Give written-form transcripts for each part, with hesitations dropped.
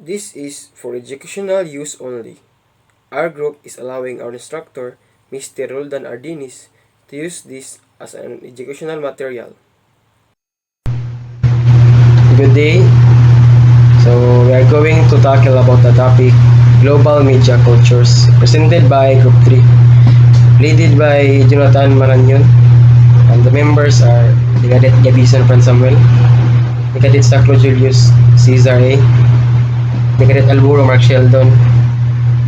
This is for educational use only. Our group is allowing our instructor, Mr. Roldan Ardines, to use this as an educational material. Good day. So we are going to tackle about the topic Global Media Cultures presented by Group 3, led by Jonathan Marañon, and the members are the Cadet Gabisan, Franz Samuel, the Cadet Sacro, Julius, Ceasar, the Cadet Alburo, Sheildon,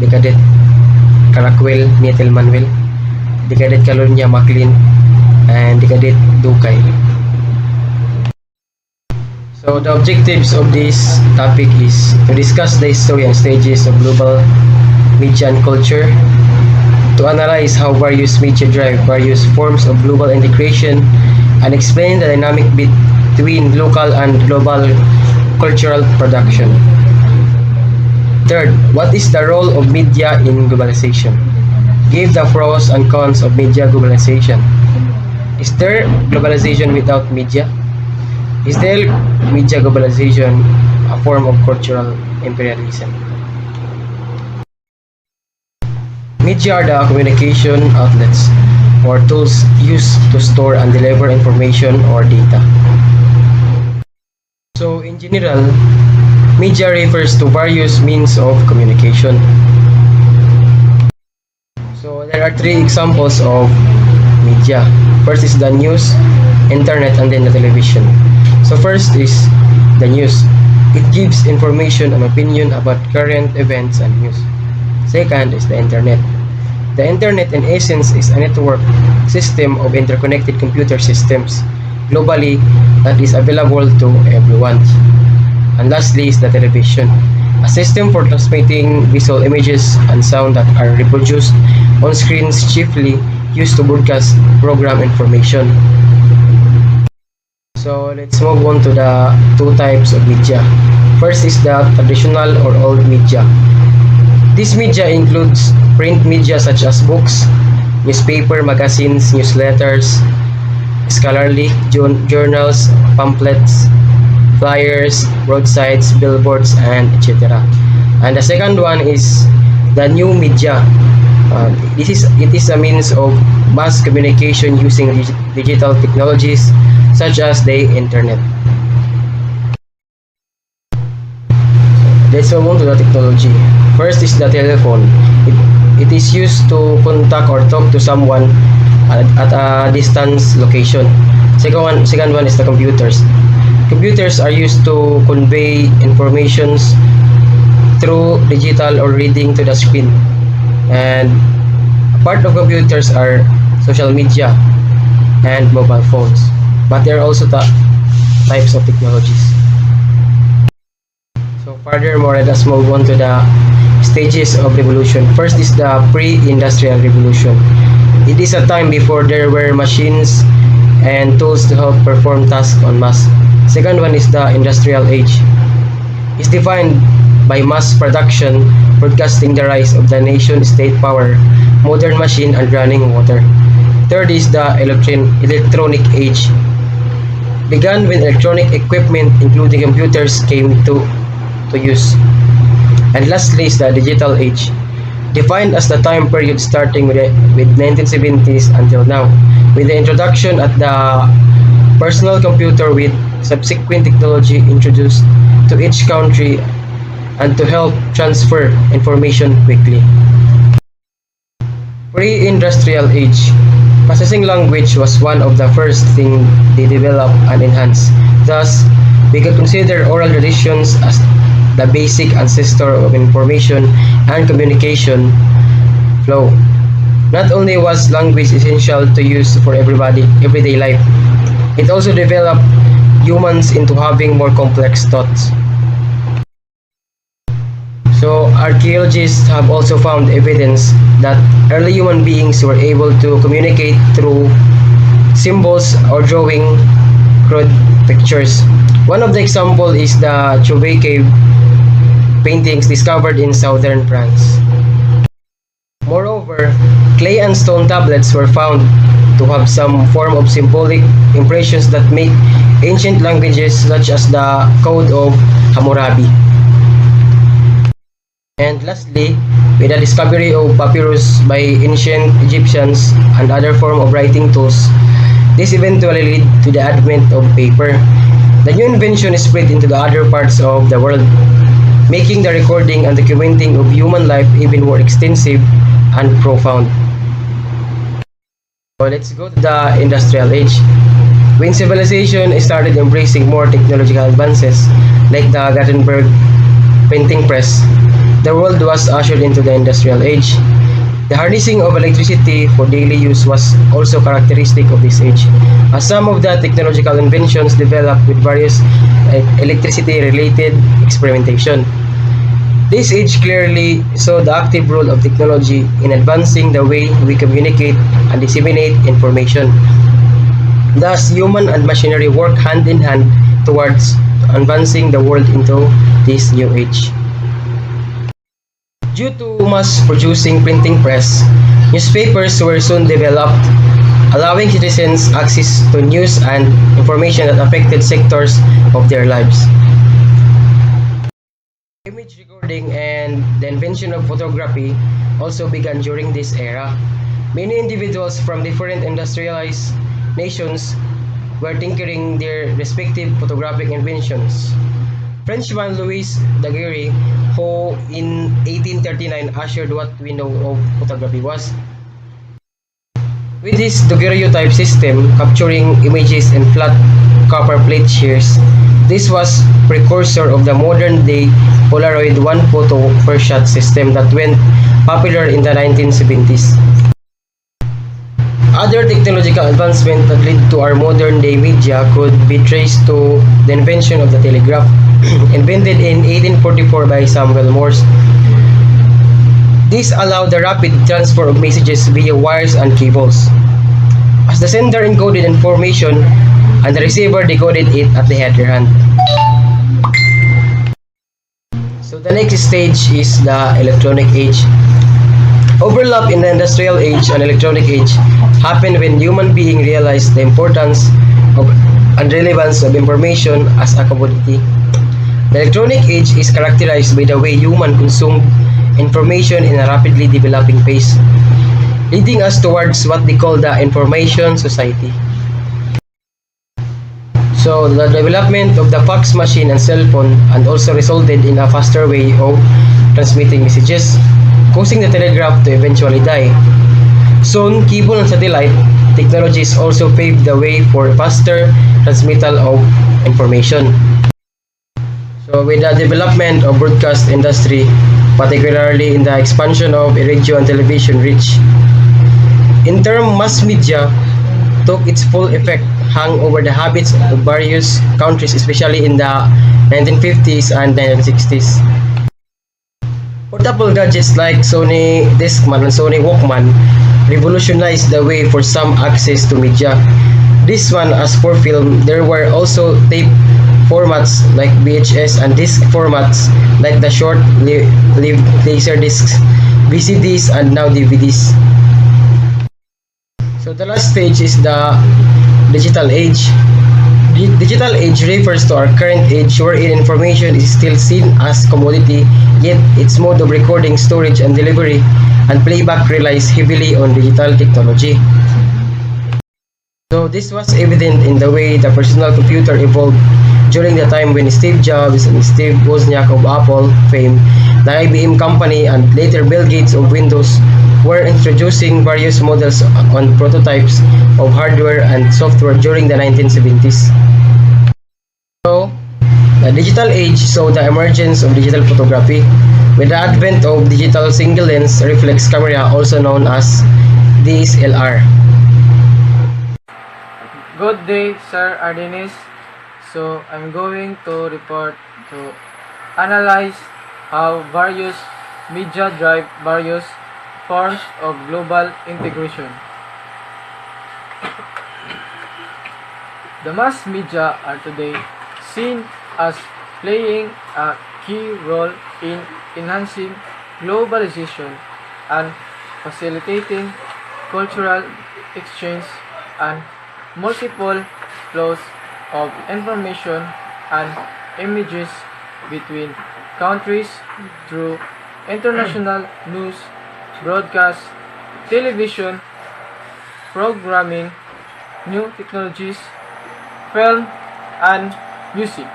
the Cadet Caracuel, Neithel, Manuel, the Cadet Calunia, Clein, and the Cadet Ducay. So the objectives of this topic is to discuss the history and stages of global media and culture, to analyze how various media drive various forms of global integration, and explain the dynamic between local and global cultural production. Third, what is the role of media in globalization? Give the pros and cons of media globalization. Is there globalization without media? Is there media globalization a form of cultural imperialism? Media are the communication outlets or tools used to store and deliver information or data. So in general, media refers to various means of communication. So there are three examples of media. First is the news, internet, and then the television. So first is the news. It gives information and opinion about current events and news. Second is the internet. The internet in essence is a network system of interconnected computer systems globally that is available to everyone. And lastly is the television, a system for transmitting visual images and sound that are reproduced on screens chiefly used to broadcast program information. So let's move on to the two types of media. First is the traditional or old media. This media includes print media such as books, newspaper, magazines, newsletters, scholarly journals, pamphlets, flyers, roadsides, billboards, and etc. And the second one is the new media. It is a means of mass communication using digital technologies such as the internet. Let's move on to the technology. First is the telephone. It is used to contact or talk to someone at a distance location. Second one is the computers. Computers are used to convey informations through digital or reading to the screen. And part of computers are social media and mobile phones. But there are also types of technologies. So furthermore, let us move on to the stages of revolution. First is the pre-industrial revolution. It is a time before there were machines and tools to help perform tasks en masse. Second one is the industrial age. It's defined by mass production, broadcasting the rise of the nation-state power, modern machine, and running water. Third is the electronic age. Began when electronic equipment, including computers, came to use. And lastly is the digital age, defined as the time period starting with 1970s until now, with the introduction at the personal computer with subsequent technology introduced to each country and to help transfer information quickly. Pre-industrial age. Processing language was one of the first things they developed and enhanced. Thus, we could consider oral traditions as the basic ancestor of information and communication flow. Not only was language essential to use for everyday life, it also developed humans into having more complex thoughts. So archaeologists have also found evidence that early human beings were able to communicate through symbols or drawing crude pictures. One of the examples is the Ducay cave paintings discovered in southern France. Moreover, clay and stone tablets were found to have some form of symbolic impressions that make ancient languages such as the Code of Hammurabi. And lastly, with the discovery of papyrus by ancient Egyptians and other form of writing tools, this eventually led to the advent of paper. The new invention is spread into the other parts of the world, making the recording and documenting of human life even more extensive and profound. So let's go to the industrial age. When civilization started embracing more technological advances like the Gutenberg printing press, the world was ushered into the industrial age. The harnessing of electricity for daily use was also characteristic of this age, as some of the technological inventions developed with various electricity-related experimentation. This age clearly saw the active role of technology in advancing the way we communicate and disseminate information. Thus, human and machinery work hand in hand towards advancing the world into this new age. Due to mass producing printing press, newspapers were soon developed, allowing citizens access to news and information that affected sectors of their lives. Image recording and the invention of photography also began during this era. Many individuals from different industrialized nations were tinkering their respective photographic inventions. Frenchman Louis Daguerre, who in 1839 ushered what we know of photography was. With his daguerreotype system capturing images in flat copper plate shears, this was precursor of the modern day Polaroid one photo per shot system that went popular in the 1970s. Other technological advancements that led to our modern day media could be traced to the invention of the telegraph, invented in 1844 by Samuel Morse. This allowed the rapid transfer of messages via wires and cables, as the sender encoded information and the receiver decoded it at the other hand. So the next stage is the electronic age. Overlap in the industrial age and electronic age happened when human beings realized the importance of and relevance of information as a commodity. The electronic age is characterized by the way humans consume information in a rapidly developing pace, leading us towards what they call the information society. So the development of the fax machine and cell phone and also resulted in a faster way of transmitting messages, causing the telegraph to eventually die. Soon, cable and satellite technologies also paved the way for faster transmittal of information. So with the development of broadcast industry, particularly in the expansion of radio and television reach, in term mass media took its full effect hung over the habits of various countries, especially in the 1950s and 1960s. Portable gadgets like Sony Discman and Sony Walkman revolutionized the way for some access to media. This one, as for film, there were also tape formats like VHS and disc formats like the short-lived laser discs, VCDs, and now DVDs. So the last stage is the digital age. The digital age refers to our current age wherein information is still seen as commodity, yet its mode of recording, storage, and delivery and playback relies heavily on digital technology. So this was evident in the way the personal computer evolved during the time when Steve Jobs and Steve Wozniak of Apple fame, the IBM company, and later Bill Gates of Windows were introducing various models on prototypes of hardware and software during the 1970s. So, the digital age saw the emergence of digital photography with the advent of digital single lens reflex camera, also known as DSLR. Good day, Sir Ardines. So, I'm going to report to analyze how various media drive various forms of global integration. The mass media are today seen as playing a key role in enhancing globalization and facilitating cultural exchange and multiple flows of information and images between countries through international news, broadcast, television, programming, new technologies, film, and music.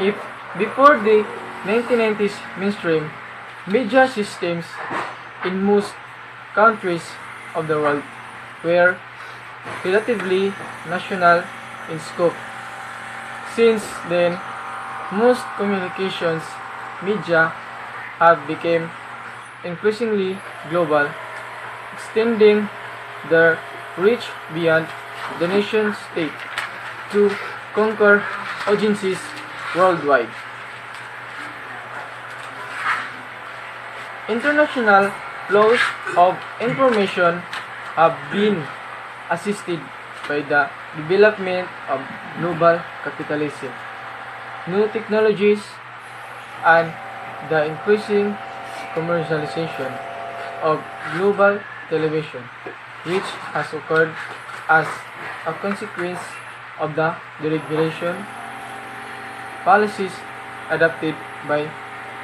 If before the 1990s mainstream media systems in most countries of the world were relatively national in scope. Since then, most communications media have become increasingly global, extending their reach beyond the nation state to conquer audiences worldwide. International flows of information have been assisted by the development of global capitalism, new technologies, and the increasing commercialization of global television, which has occurred as a consequence of the deregulation policies adopted by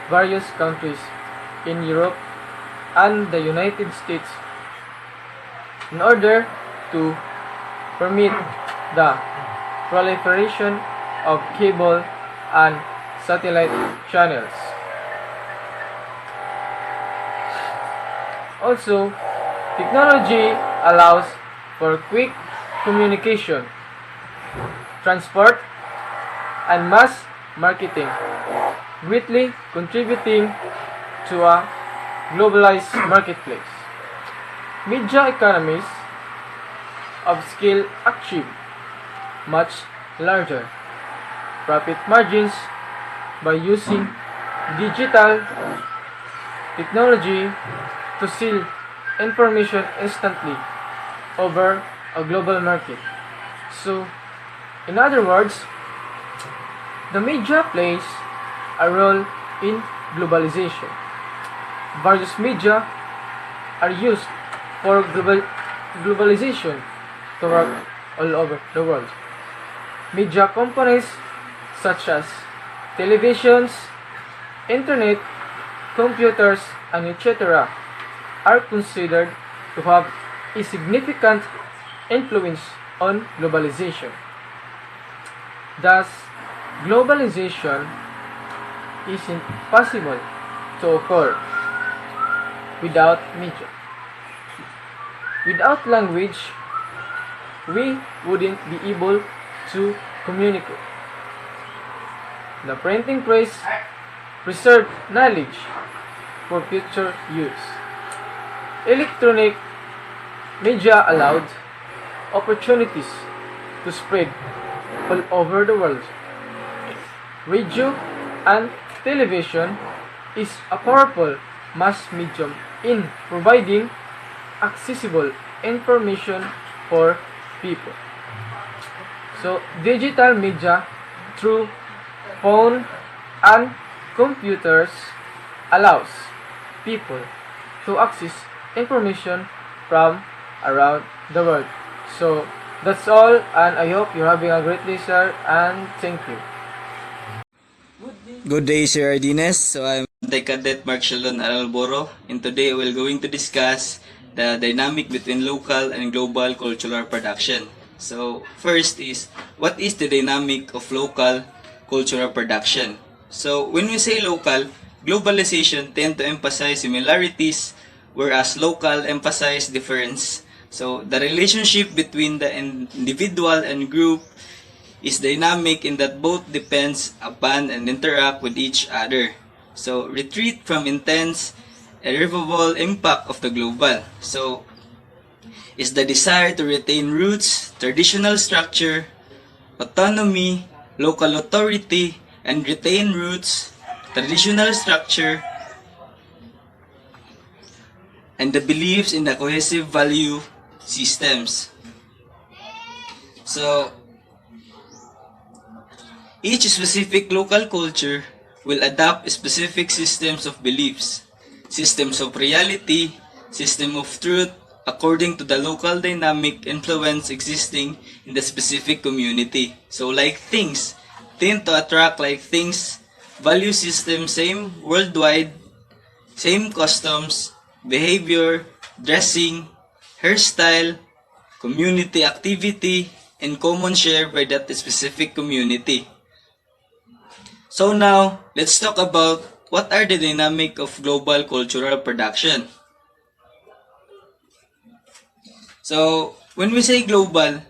various countries in Europe and the United States in order to permit the proliferation of cable and satellite channels. Also, technology allows for quick communication, transport, and mass marketing, greatly contributing to a globalized marketplace. Media economies of scale achieve much larger profit margins by using digital technology to sell information instantly over a global market. So, in other words, the media plays a role in globalization. Various media are used for globalization to work all over the world. Media companies such as televisions, internet, computers, and etc. are considered to have a significant influence on globalization. Thus, globalization isn't possible to occur without media. Without language, we wouldn't be able to communicate. The printing press preserved knowledge for future use. Electronic media allowed opportunities to spread all over the world. Radio and television is a powerful mass medium in providing accessible information for people. So, digital media through phone and computers allows people to access information from around the world. So, that's all, and I hope you're having a great day, sir, and thank you. Good day, Sir Ardines. So I'm Cadet Mark Sheildon at Alburo, and today we're going to discuss the dynamic between local and global cultural production. So first is, what is the dynamic of local cultural production? So when we say local, globalization tend to emphasize similarities, whereas local emphasize difference. So the relationship between the individual and group is dynamic in that both depends upon and interact with each other. So retreat from intense, irreversible impact of the global. So is the desire to retain roots, traditional structure, autonomy, local authority, and retain roots, traditional structure, and the beliefs in the cohesive value systems. So each specific local culture will adopt specific systems of beliefs, systems of reality, system of truth, according to the local dynamic influence existing in the specific community. So like things tend to attract like things, value system same worldwide, same customs, behavior, dressing, hairstyle, community activity, and common share by that specific community. So now, let's talk about what are the dynamic of global cultural production. So, when we say global,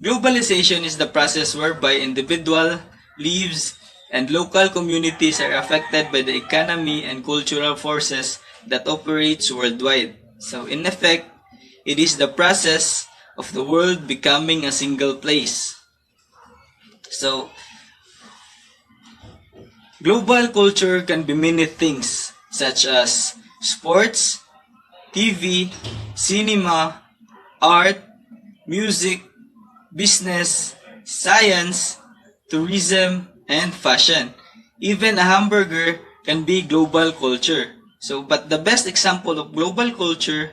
globalization is the process whereby individual, lives, and local communities are affected by the economy and cultural forces that operates worldwide. So, in effect, it is the process of the world becoming a single place. So, global culture can be many things, such as sports, TV, cinema, art, music, business, science, tourism, and fashion. Even a hamburger can be global culture. So, but the best example of global culture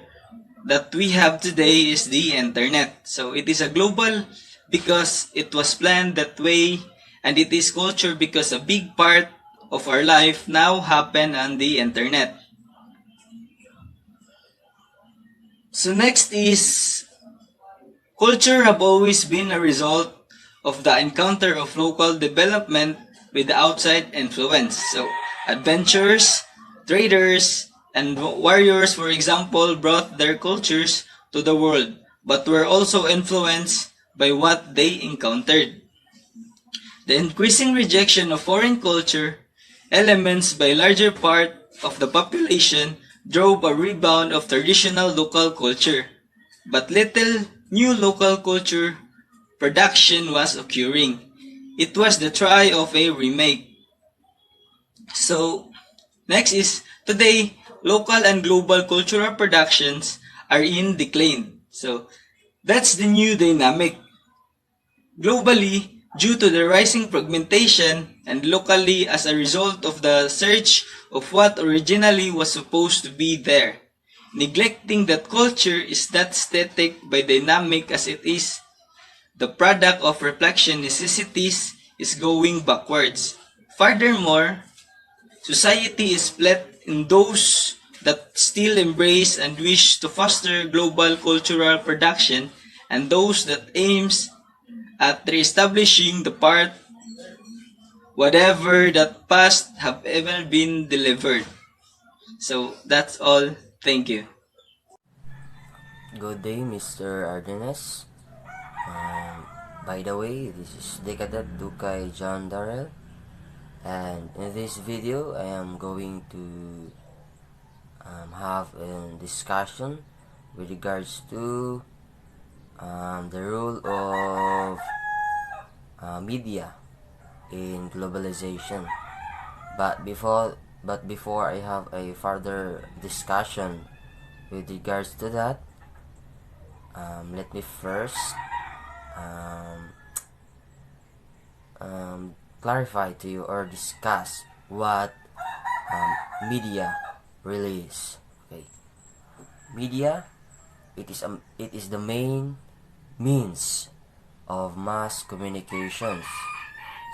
that we have today is the internet. So, it is a global because it was planned that way, and it is culture because a big part of our life now happen on the internet. So next is, culture have always been a result of the encounter of local development with the outside influence. So adventurers, traders, and warriors, for example, brought their cultures to the world, but were also influenced by what they encountered. The increasing rejection of foreign culture elements by larger part of the population drove a rebound of traditional local culture, but little new local culture production was occurring. It was the try of a remake. So, next is, today, local and global cultural productions are in decline. So, that's the new dynamic. Globally, due to the rising fragmentation, and locally as a result of the search of what originally was supposed to be there, neglecting that culture is not static but dynamic as it is the product of reflection necessities is going backwards. Furthermore, society is split in those that still embrace and wish to foster global cultural production and those that aims at reestablishing the part whatever that past have ever been delivered. So that's all. Thank you. Good day, Mr. Ardines. By the way, this is Decadent Ducay John Darrel, and in this video, I am going to have a discussion with regards to the role of media in globalization. But before I have a further discussion with regards to that, let me first clarify to you or discuss what media really is. Okay, media, it is the main means of mass communications,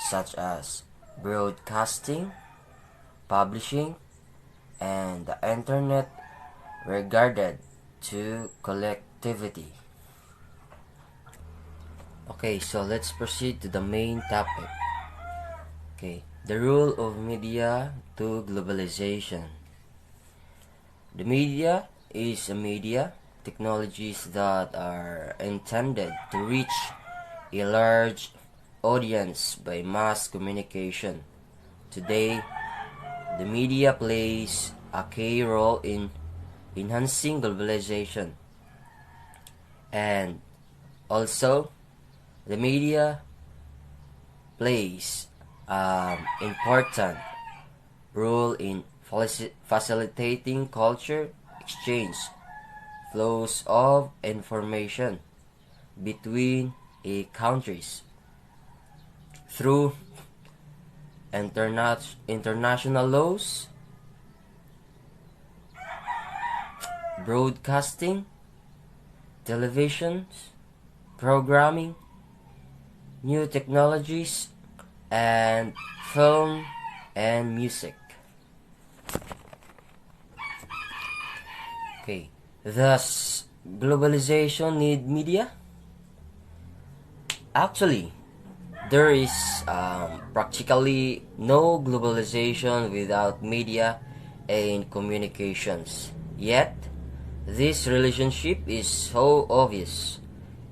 such as broadcasting, publishing, and the internet, regarded to collectivity. Okay, so let's proceed to the main topic. Okay, the role of media to globalization. The media is a media technologies that are intended to reach a large audience by mass communication. Today, the media plays a key role in enhancing globalization, and also the media plays an important role in facilitating culture exchange, flows of information between countries through international laws, broadcasting, television, programming, new technologies, and film and music. Okay, does globalization need media? Actually, there is practically no globalization without media and communications. Yet, this relationship is so obvious.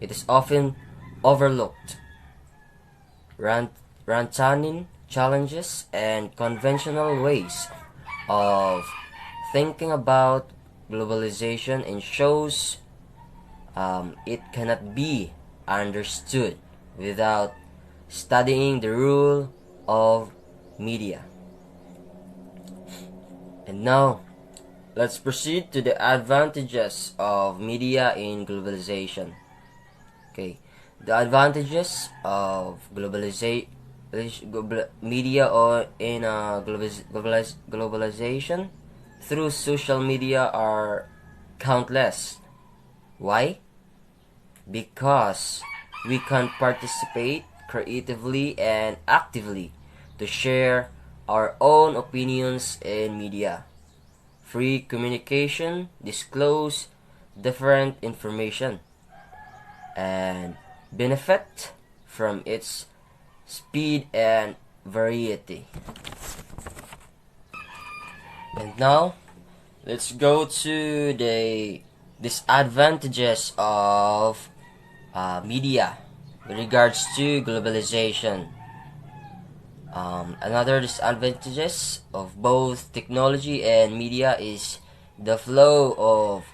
It is often overlooked. Rantanin challenges and conventional ways of thinking about globalization and shows it cannot be understood without studying the role of media. And now, let's proceed to the advantages of media in globalization. Okay, the advantages of media or in globalization through social media are countless. Why? Because we can participate creatively and actively to share our own opinions in media. Free communication, disclose different information, and benefit from its speed and variety. And now, let's go to the disadvantages of media with regards to globalization. Another disadvantages of both technology and media is the flow of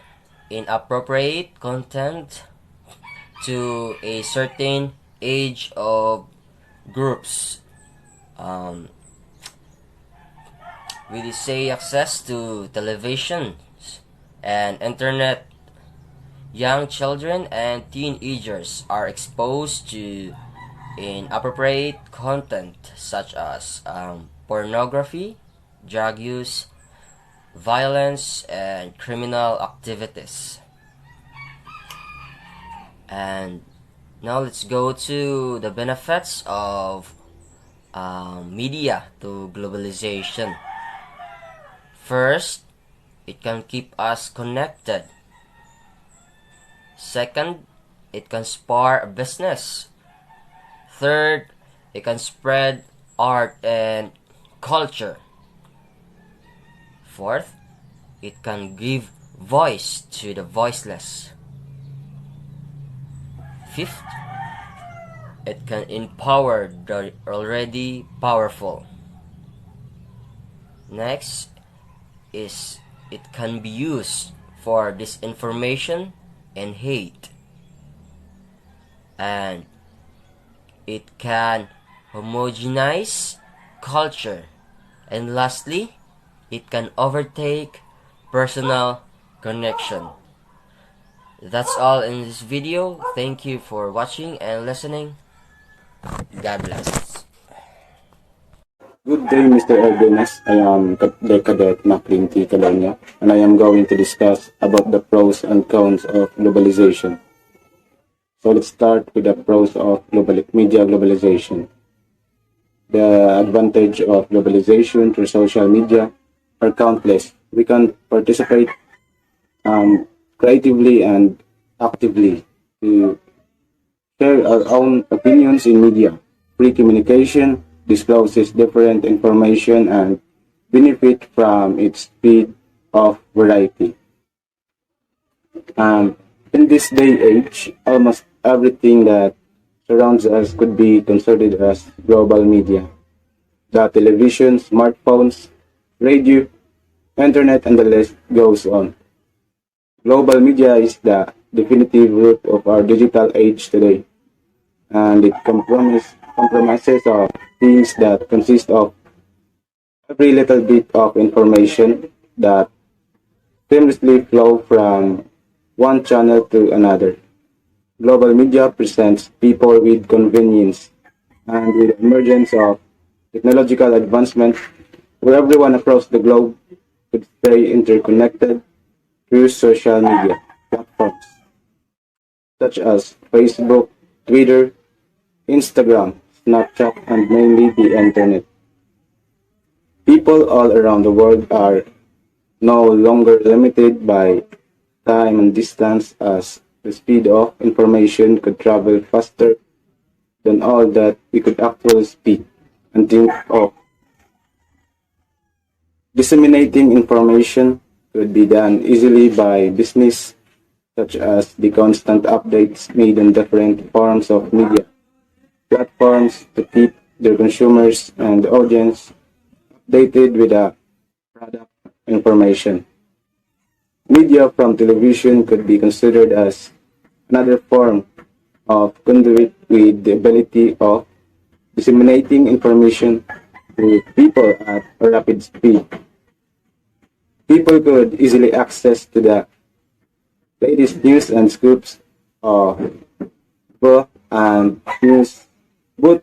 inappropriate content to a certain age of groups. We say access to television and internet. Young children and teenagers are exposed to inappropriate content such as pornography, drug use, violence, and criminal activities. And now let's go to the benefits of media to globalization. First, it can keep us connected. Second, it can spur a business. Third, it can spread art and culture. Fourth, it can give voice to the voiceless. Fifth, it can empower the already powerful. Next is it can be used for disinformation and hate. And it can homogenize culture. And lastly, it can overtake personal connection. That's all in this video. Thank you for watching and listening. God bless. Good day, Mr. Ardines. I am the cadet Clein T, Calunia, and I am going to discuss about the pros and cons of globalization. So let's start with the pros of media globalization. The advantage of globalization through social media are countless. We can participate creatively and actively to share our own opinions in media. Free communication discloses different information and benefit from its speed of variety. In this day age, almost everything that surrounds us could be considered as global media. The television, smartphones, radio, internet, and the list goes on. Global media is the definitive root of our digital age today, and it compromises of things that consist of every little bit of information that seamlessly flow from one channel to another. Global media presents people with convenience, and with the emergence of technological advancement, where everyone across the globe could stay interconnected through social media platforms such as Facebook, Twitter, Instagram, Snapchat, and mainly the internet. People all around the world are no longer limited by time and distance, as the speed of information could travel faster than all that we could actually speak and think of. Disseminating information could be done easily by business, such as the constant updates made in different forms of media platforms to keep their consumers and the audience updated with the product information. Media from television could be considered as another form of conduit with the ability of disseminating information to people at a rapid speed. People could easily access to the latest news and scoops of both and news, both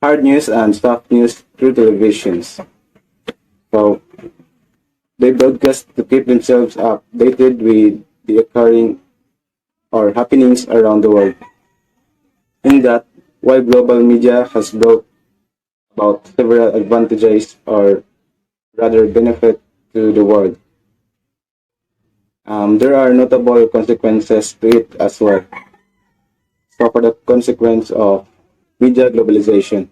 hard news and soft news through televisions. So they broadcast to keep themselves updated with the occurring or happenings around the world. In that, while global media has brought about several advantages or rather benefit to the world, there are notable consequences to it as well. So for the consequence of media globalization.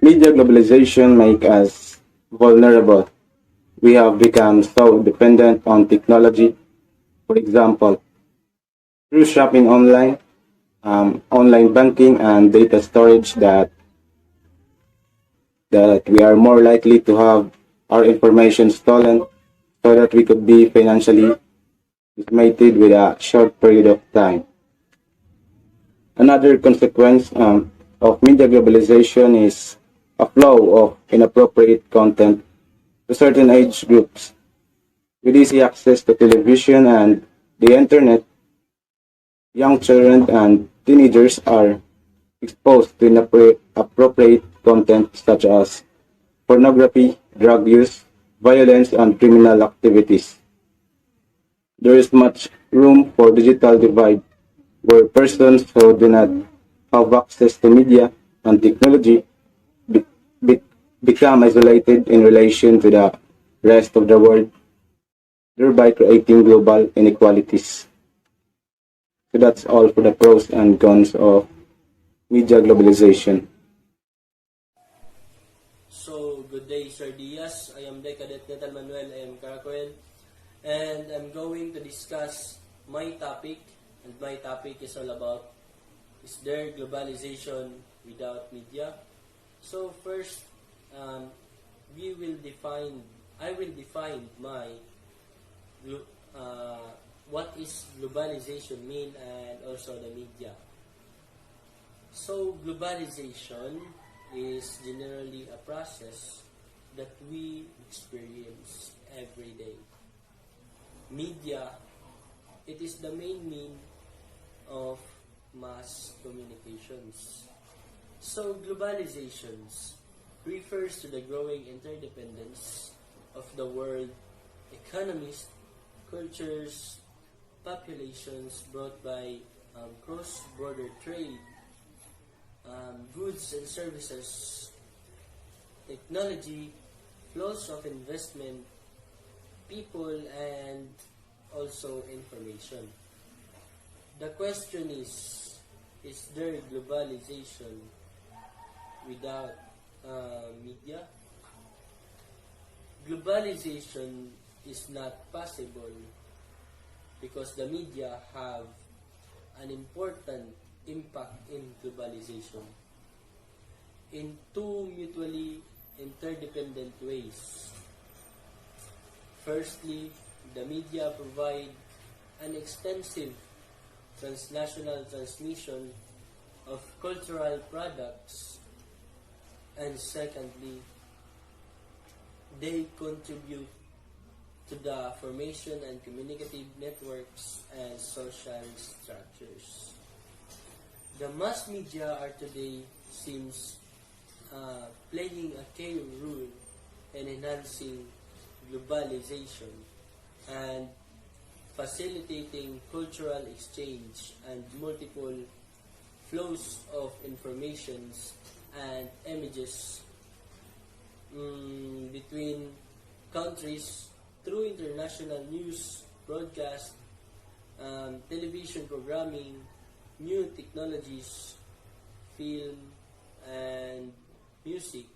Media globalization make us vulnerable. We have become so dependent on technology. For example, through shopping online, online banking, and data storage, that we are more likely to have our information stolen, so that we could be financially decimated with a short period of time. Another consequence of media globalization is a flow of inappropriate content to certain age groups. With easy access to television and the internet, young children and teenagers are exposed to inappropriate content such as pornography, drug use, violence, and criminal activities. There is much room for digital divide, where persons who do not have access to media and technology be, be, become isolated in relation to the rest of the world, thereby creating global inequalities. So that's all for the pros and cons of media globalization. So, good day, Sir Diaz. I am Cadet Neithel Manuel. I am Caracuel. And I'm going to discuss my topic. And my topic is all about, is there globalization without media? So, first, I will define what is globalization mean and also the media. So, globalization is generally a process that we experience every day. Media, it is the main mean of mass communications. So, globalizations refers to the growing interdependence of the world economies, cultures, populations brought by cross-border trade, goods and services, technology, flows of investment, people, and also information. The question is there globalization without media? Globalization is not possible because the media have an important impact in globalization in two mutually interdependent ways. Firstly, the media provide an extensive transnational transmission of cultural products, and secondly, they contribute to the formation and communicative networks and social structures. The mass media are today seems playing a key role in enhancing globalization and facilitating cultural exchange and multiple flows of informations and images between countries through international news, broadcast, television programming, new technologies, film, and music.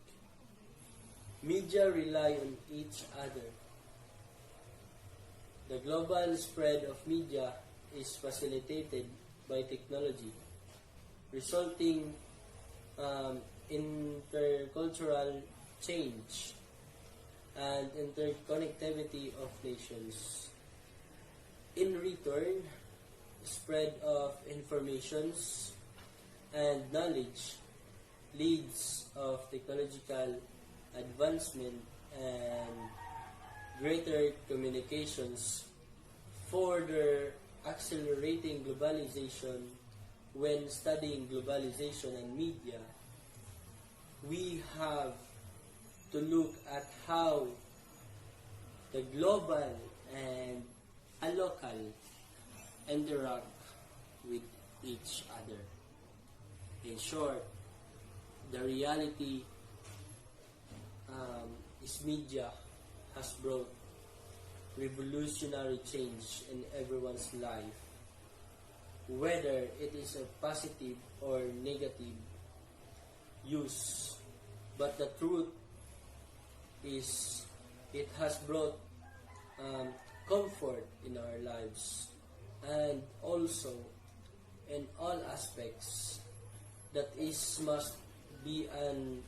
Media rely on each other. The global spread of media is facilitated by technology, resulting intercultural change and interconnectivity of nations. In return, spread of informations and knowledge leads of technological advancement and greater communications, further accelerating globalization. When studying globalization and media, we have to look at how the global and a local interact with each other. In short, the reality is media has brought revolutionary change in everyone's life, whether it is a positive or negative use. But the truth is it has brought comfort in our lives, and also in all aspects that is must be an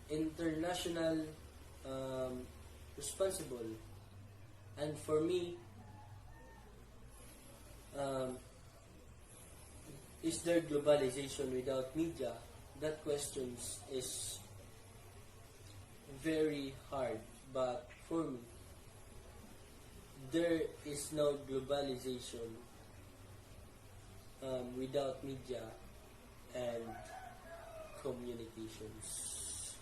international responsible. And for me, is there globalization without media? That question is very hard, but for me, there is no globalization without media and communications.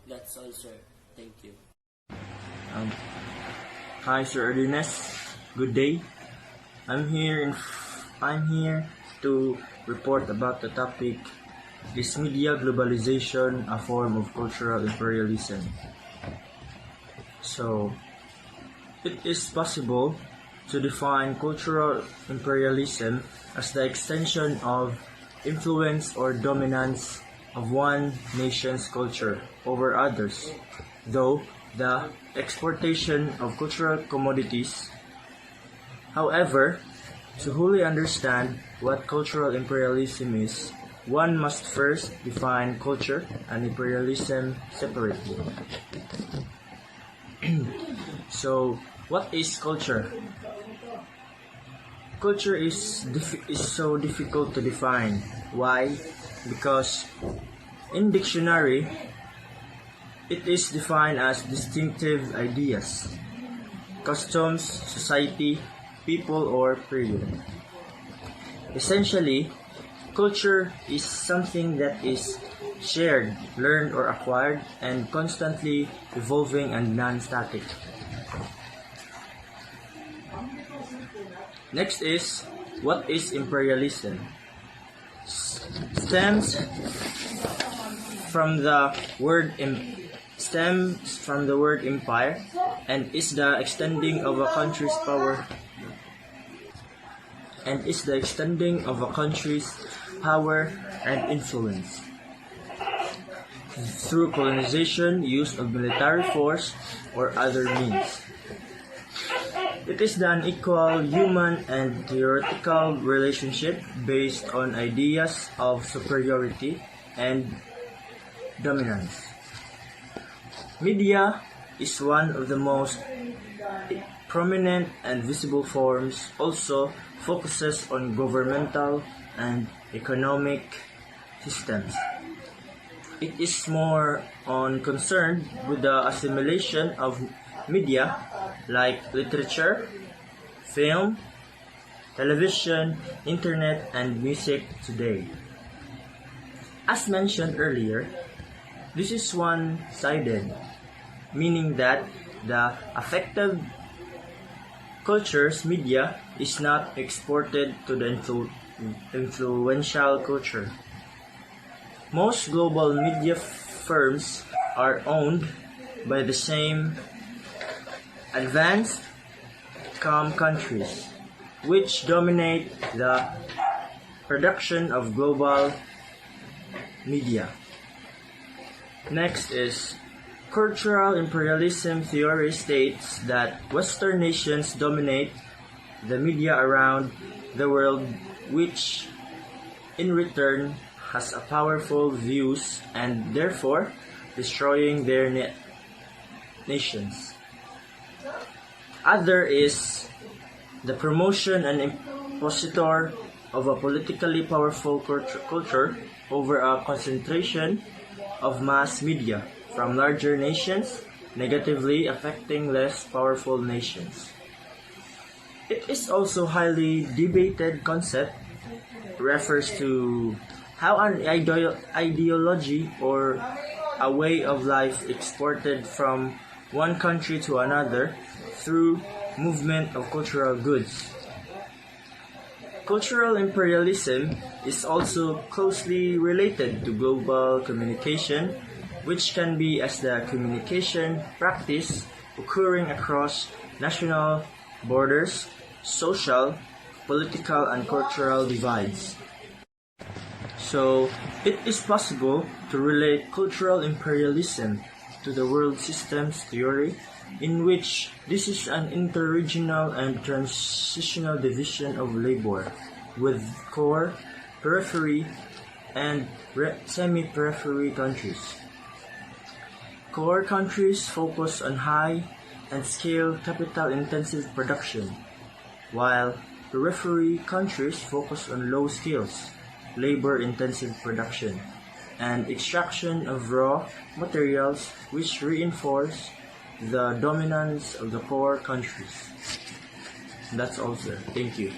That's all, sir. Thank you. Hi, Sir Ardines. Good day. I'm here to report about the topic: is media globalization a form of cultural imperialism? So, it is possible to define cultural imperialism as the extension of influence or dominance of one nation's culture over others, though the exportation of cultural commodities. However, to fully understand what cultural imperialism is, one must first define culture and imperialism separately. So, what is culture? Culture is so difficult to define. Why? Because in dictionary, it is defined as distinctive ideas, customs, society, people, or period. Essentially, culture is something that is shared, learned, or acquired, and constantly evolving and non-static. Next is, what is imperialism? Stems from the word empire, and is the extending of a country's power and influence through colonization, use of military force, or other means. It is the unequal human and theoretical relationship based on ideas of superiority and dominance. Media is one of the most prominent and visible forms, also focuses on governmental and economic systems. It is more concerned with the assimilation of media like literature, film, television, internet, and music today. As mentioned earlier, this is one-sided, meaning that the affected culture's media is not exported to the influential culture. Most global media firms are owned by the same advanced countries, which dominate the production of global media. Next is cultural imperialism theory states that Western nations dominate the media around the world, which in return has a powerful views and therefore destroying their nations. Other is the promotion and impositor of a politically powerful culture over a concentration of mass media from larger nations, negatively affecting less powerful nations. It is also highly debated concept refers to how an ideology or a way of life exported from one country to another through movement of cultural goods. Cultural imperialism is also closely related to global communication, which can be as the communication practice occurring across national borders, social, political, and cultural divides. So, it is possible to relate cultural imperialism to the world systems theory, in which this is an interregional and transitional division of labor, with core, periphery, and semi-periphery countries. Core countries focus on high and scale capital-intensive production, while periphery countries focus on low skills, labor-intensive production, and extraction of raw materials, which reinforce the dominance of the core countries. That's all, sir. Thank you.